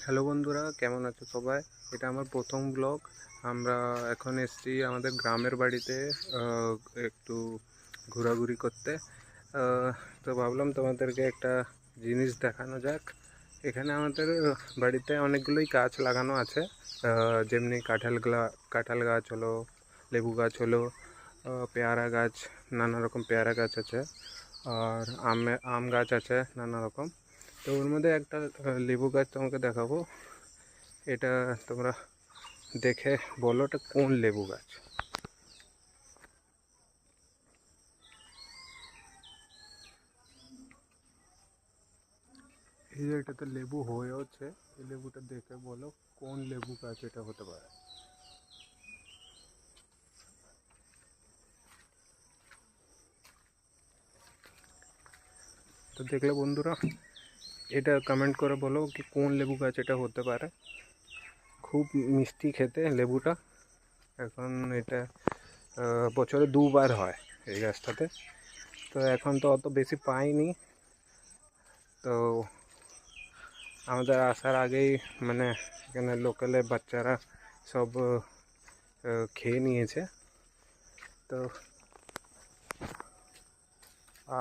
Hello বন্ধুরা, কেমন আছো সবাই? এটা আমার প্রথম ব্লগ। আমরা এখন এসেছি আমাদের গ্রামের বাড়িতে একটু ঘোরাঘুরি করতে। তো ভাবলাম তোমাদেরকে একটা জিনিস দেখানো যাক। এখানে আমাদের বাড়িতে অনেকগুলোই গাছ লাগানো আছে, যেমনি কাঁঠাল গাছ হলো, লেবু গাছ হলো, পেয়ারা গাছ, নানা রকম পেয়ারা গাছ আছে, আর আম গাছ আছে নানা রকম। তো ওর মধ্যে একটা লেবু গাছ তোমাকে দেখাবো। এটা তোমরা দেখে বলো এটা কোন লেবু গাছ। এই যে এটাতে লেবু হয়েওছে, এই লেবুটা দেখে বলো কোন লেবু গাছ এটা হতে পারে। তো দেখলে বন্ধুরা, এটা কমেন্ট করে বলো কি কোন লেবু গাছ এটা হতে পারে। খুব মিষ্টি খেতে লেবুটা। এখন এটা বছরে দুবার হয় এই গাছটাতে। তো এখন তো অত বেশি পাইনি, তো আমাদের আসার আগেই মানে এখানে লোকালে বাচ্চারা সব খেয়ে নিয়েছে। তো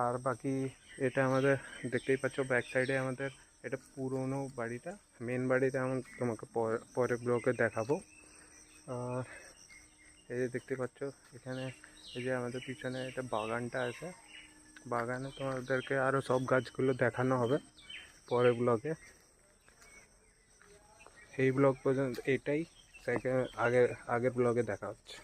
আর বাকি এটা আমাদের দেখতেই পাচ্ছ, ব্যাক সাইডে আমাদের এটা পুরনো বাড়িটা। মেন বাড়িটা আমি তোমাকে পরে ব্লগে দেখাবো। আর এই যে দেখতে পাচ্ছ এখানে, এই যে আমাদের পিছনে এটা বাগানটা আছে, বাগানে তোমাদেরকে আরও সব গাছগুলো দেখানো হবে পরে ব্লগে। এই ব্লগ পর্যন্ত এটাই, আগের ব্লগে দেখা হচ্ছে।